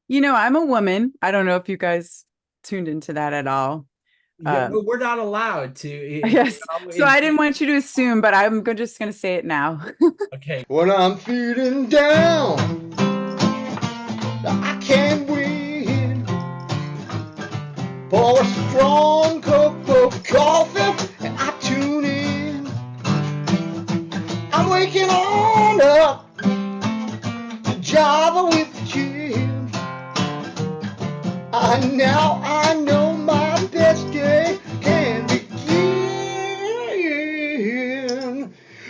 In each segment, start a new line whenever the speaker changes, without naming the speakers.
I'm a woman. I don't know if you guys tuned into that at all.
Yeah,
Um,
we're not allowed to.
yes. So I didn't want you to assume, but just going to say it now.
Okay.
When I'm feeling down, I can't win. Pour a strong cup of coffee and I tune in. I'm waking on up to Java with Jim. I know my best day can begin.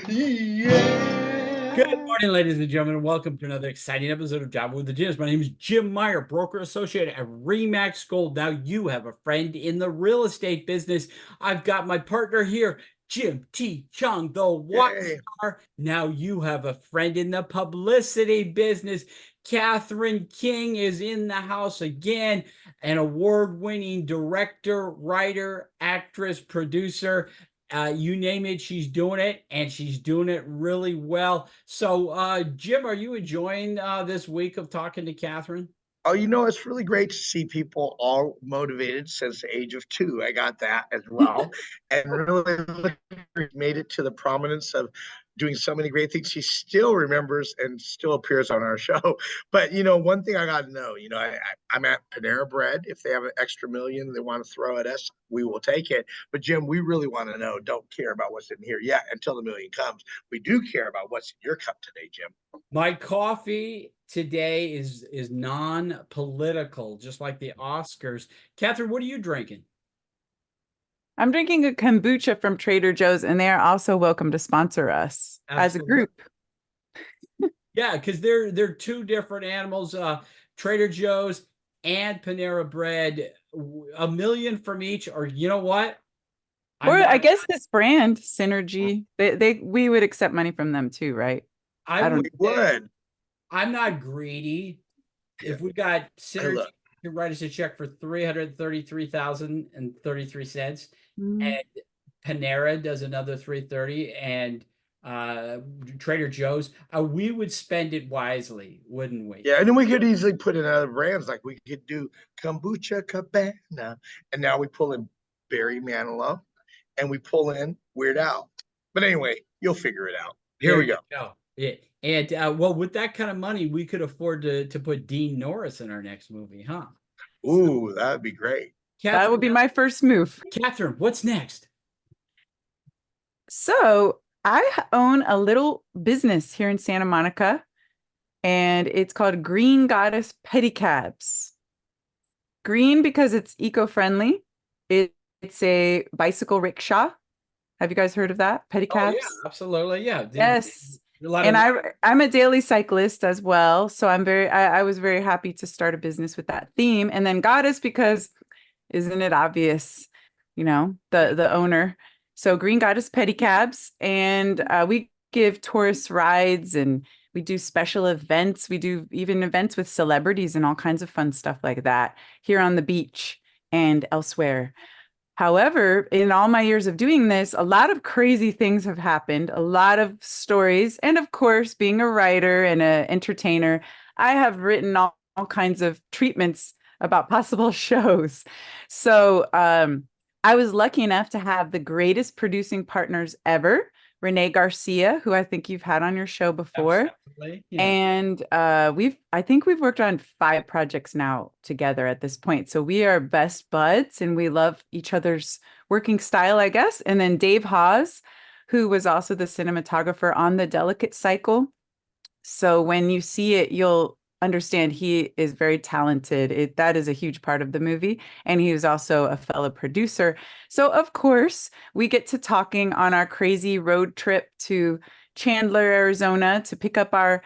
Good
Yeah.
morning, ladies and gentlemen. Welcome to another exciting episode of Java with the Gyms. My name is Jim Meyer, broker associate at Remax Gold. Now you have a friend in the real estate business. I've got my partner here, Jim T. Chong the Wok
Hey.
Star. Now you have a friend in the publicity business. Katherine King is in the house again, an award-winning director, writer, actress, producer. You name it, she's doing it, and she's doing it really well. So, Jim, are you enjoying this week of talking to Katherine?
Oh, it's really great to see people all motivated since the age of 2. I got that as well. And really made it to the prominence of doing so many great things. She still remembers and still appears on our show. But, one thing I got to know, I'm at Panera Bread. If they have an extra million they want to throw at us, we will take it. But, Jim, we really want to know, don't care about what's in here yet until the million comes. We do care about what's in your cup today, Jim.
My coffee today is non-political, just like the Oscars. Katherine, what are you drinking?
I'm drinking a kombucha from Trader Joe's, and they are also welcome to sponsor us as a
Absolutely.
group.
Yeah, because they're two different animals. Trader Joe's and Panera Bread, a million from each. Or you know what?
Or
I'm
I
not.
guess this brand, Synergy, we would accept money from them too, right?
I
I
would
don't
We would.
I'm not greedy.
Yeah.
If we got
Hey,
Synergy
look.
to write us a check for 333,033 cents,
know.
and Panera does another 330, and Trader Joe's, we would spend it wisely, wouldn't we?
Yeah, and then we could easily put in other brands, like we could do kombucha cabana, and now we pull in Barry Manilow, and we pull in Weird Al. But anyway, you'll figure it out. Here
There
we
you
go.
go. Yeah. And well, with that kind of money, we could afford to put Dean Norris in our next movie, huh? So,
Ooh, that'd be great.
That would
Katherine,
be my first move.
Katherine, what's next?
So I own a little business here in Santa Monica, and it's called Green Goddess Pedicabs. Green because it's eco-friendly. It's a bicycle rickshaw. Have you guys heard of that?
Oh yeah,
Pedicabs?
absolutely. Yeah.
Yes.
A lot
And
of
I'm a daily cyclist as well. So I was very happy to start a business with that theme. And then Goddess because isn't it obvious, the owner. So Green Goddess Pedicabs, and we give tourist rides and we do special events. We do even events with celebrities and all kinds of fun stuff like that here on the beach and elsewhere. However, in all my years of doing this, a lot of crazy things have happened, a lot of stories. And of course, being a writer and an entertainer, I have written all kinds of treatments about possible shows. So I was lucky enough to have the greatest producing partners ever, Renee Garcia, who I think you've had on your show before.
absolutely. Yeah.
And I think we've worked on 5 projects now together at this point. So we are best buds and we love each other's working style, I guess. And then Dave Hawes, who was also the cinematographer on The Delicate Cycle. So when you see it, you'll understand he is very talented. That is a huge part of the movie. And he was also a fellow producer. So of course, we get to talking on our crazy road trip to Chandler, Arizona to pick up our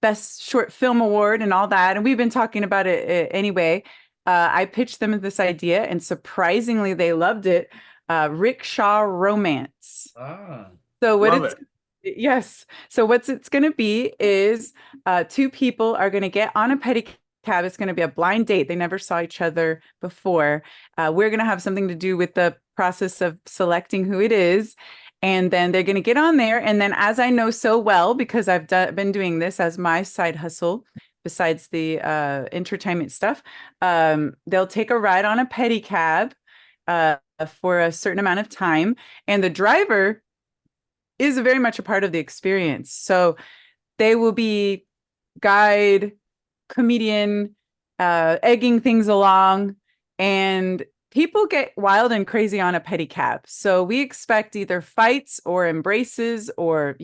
Best Short Film Award and all that. And we've been talking about it anyway. I pitched them this idea, and surprisingly, they loved it. Rickshaw Romance.
Ah.
So what
Love
it's
it.
yes. So what's it's going to be is 2 people are going to get on a pedicab. It's going to be a blind date. They never saw each other before. We're going to have something to do with the process of selecting who it is. And then they're going to get on there. And then, as I know so well, because I've been doing this as my side hustle, besides the entertainment stuff. They'll take a ride on a pedicab for a certain amount of time, and the driver is very much a part of the experience. So they will be guide, comedian, egging things along, and people get wild and crazy on a pedicab. So we expect either fights or embraces, or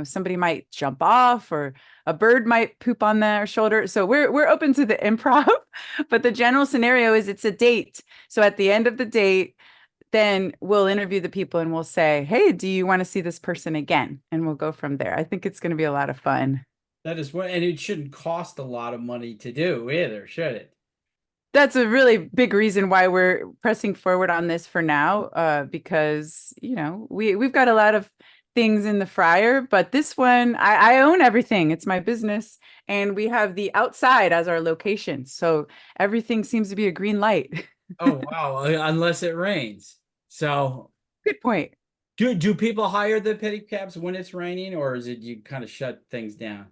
somebody might jump off, or a bird might poop on their shoulder. So we're open to the improv, but the general scenario is it's a date. So at the end of the date, then we'll interview the people and we'll say, hey, do you want to see this person again? And we'll go from there. I think it's going to be a lot of fun.
That is what, and it shouldn't cost a lot of money to do either, should it?
That's a really big reason why we're pressing forward on this for now, because we've got a lot of things in the fryer, but this one I own everything. It's my business, and we have the outside as our location, so everything seems to be a green light.
Oh wow! Unless it rains. So
good point.
Do people hire the pedicabs when it's raining, or is it you kind of shut things down?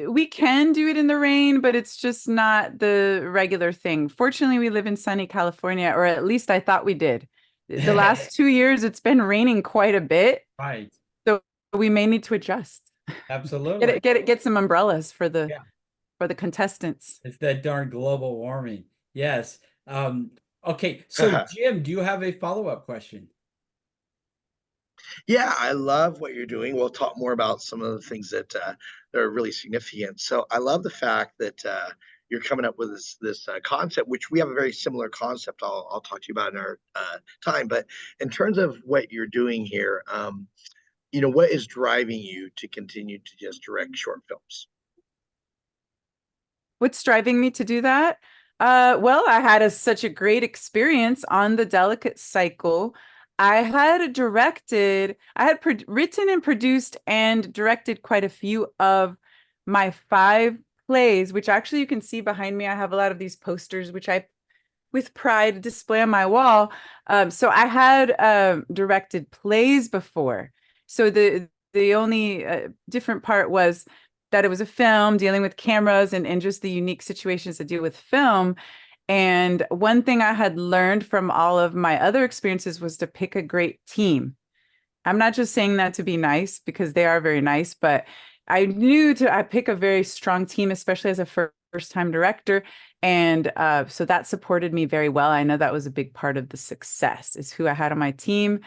We can do it in the rain, but it's just not the regular thing. Fortunately, we live in sunny California, or at least I thought we did. The last 2 years, it's been raining quite a bit.
Right.
So we may need to adjust.
Absolutely.
Get some umbrellas for the contestants.
It's that darn global warming. Yes. Okay. So Jim, do you have a follow-up question?
Yeah, I love what you're doing. We'll talk more about some of the things that are really significant. So I love the fact that you're coming up with this concept, which we have a very similar concept. I'll talk to you about in our time. But in terms of what you're doing here, what is driving you to continue to just direct short films?
What's driving me to do that? Well, I had such a great experience on The Delicate Cycle. I had written and produced and directed quite a few of my 5 plays, which actually you can see behind me. I have a lot of these posters, which I, with pride, display on my wall. So I had directed plays before. So the only different part was that it was a film dealing with cameras and just the unique situations that deal with film. And one thing I had learned from all of my other experiences was to pick a great team. I'm not just saying that to be nice, because they are very nice, but I knew I pick a very strong team, especially as a first-time director. And so that supported me very well. I know that was a big part of the success, is who I had on my team.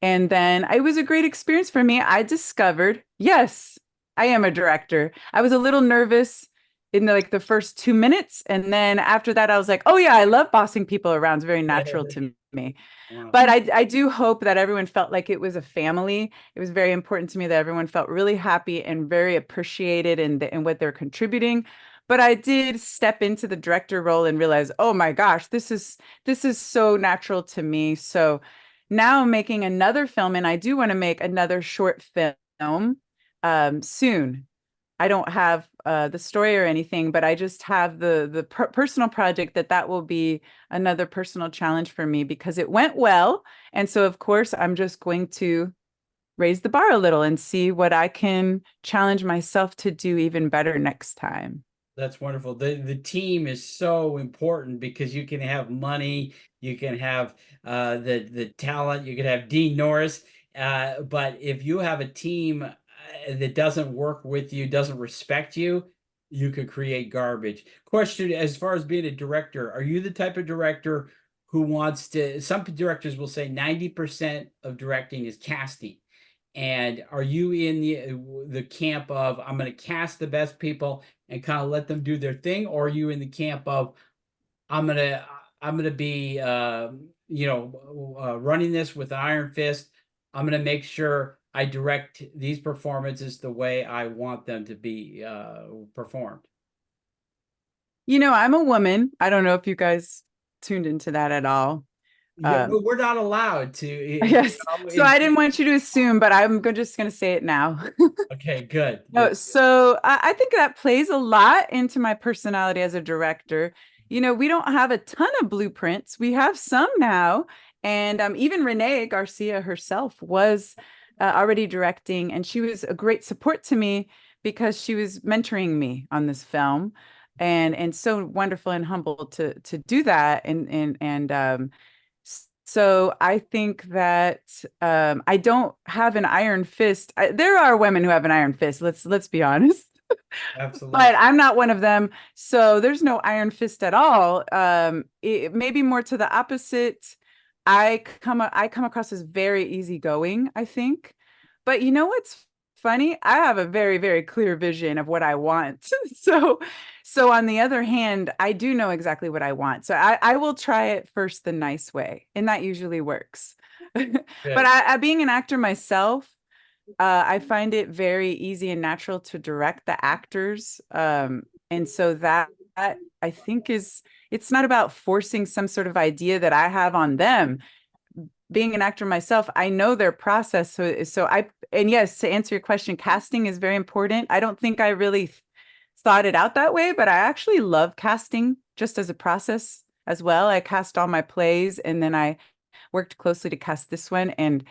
And then it was a great experience for me. I discovered, yes, I am a director. I was a little nervous in the first 2 minutes. And then after that, I was like, oh yeah, I love bossing people around. It's very natural to me. Wow. But I do hope that everyone felt like it was a family. It was very important to me that everyone felt really happy and very appreciated in what they're contributing. But I did step into the director role and realize, oh my gosh, this is so natural to me. So now I'm making another film, and I do want to make another short film soon. I don't have the story or anything, but I just have the personal project that will be another personal challenge for me, because it went well. And so, of course, I'm just going to raise the bar a little and see what I can challenge myself to do even better next time.
That's wonderful. The team is so important, because you can have money, you can have the talent, you can have Dean Norris, but if you have a team that doesn't work with you, doesn't respect you, you could create garbage. Question: as far as being a director, are you the type of director who wants to? Some directors will say 90% of directing is casting. And are you in the camp of, I'm going to cast the best people and kind of let them do their thing, or are you in the camp of, I'm gonna be running this with an iron fist. I'm gonna make sure I direct these performances the way I want them to be performed.
I'm a woman. I don't know if you guys tuned into that at all.
Yeah, we're not allowed to.
Yes. So I didn't want you to assume, but I'm just going to say it now.
Okay, good.
No, so I think that plays a lot into my personality as a director. We don't have a ton of blueprints. We have some now. And even Renee Garcia herself was already directing, and she was a great support to me because she was mentoring me on this film, and so wonderful and humble to do that. So I think that I don't have an iron fist. There are women who have an iron fist. Let's be honest.
Absolutely.
But I'm not one of them. So there's no iron fist at all. Maybe more to the opposite. I come across as very easygoing, I think. But you know what's funny? I have a very, very clear vision of what I want. So on the other hand, I do know exactly what I want. So I will try it first the nice way, and that usually works. But being an actor myself, I find it very easy and natural to direct the actors. And so that I think it's not about forcing some sort of idea that I have on them. Being an actor myself, I know their process. And yes, to answer your question, casting is very important. I don't think I really thought it out that way, but I actually love casting just as a process as well. I cast all my plays, and then I worked closely to cast this one. And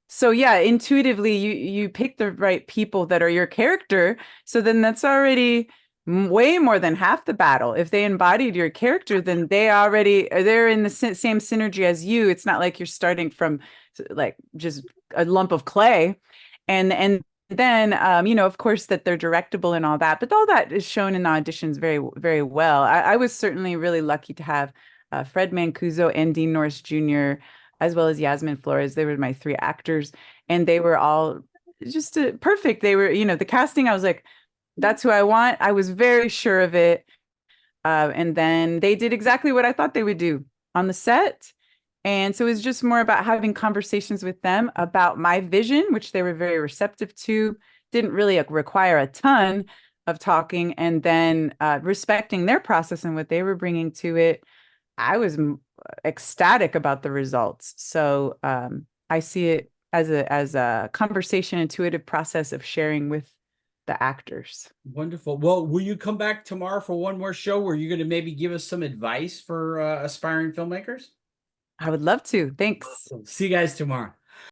so yeah, intuitively you pick the right people that are your character. So then that's already way more than half the battle. If they embodied your character, then they're in the same synergy as you. It's not like you're starting from like just a lump of clay. And then of course that they're directable and all that, but all that is shown in the auditions very, very well. I was certainly really lucky to have Fred Mancuso and Dean Norris Jr., as well as Yasmin Flores. They were my three actors, and they were all just perfect. They were, the casting, I was like, that's who I want. I was very sure of it. And then they did exactly what I thought they would do on the set. And so it was just more about having conversations with them about my vision, which they were very receptive to. Didn't really require a ton of talking, and then respecting their process and what they were bringing to it. I was ecstatic about the results. So I see it as a conversation, intuitive process of sharing with the actors.
Wonderful. Well, will you come back tomorrow for one more show where you're going to maybe give us some advice for aspiring filmmakers?
I would love to. Thanks.
See you guys tomorrow.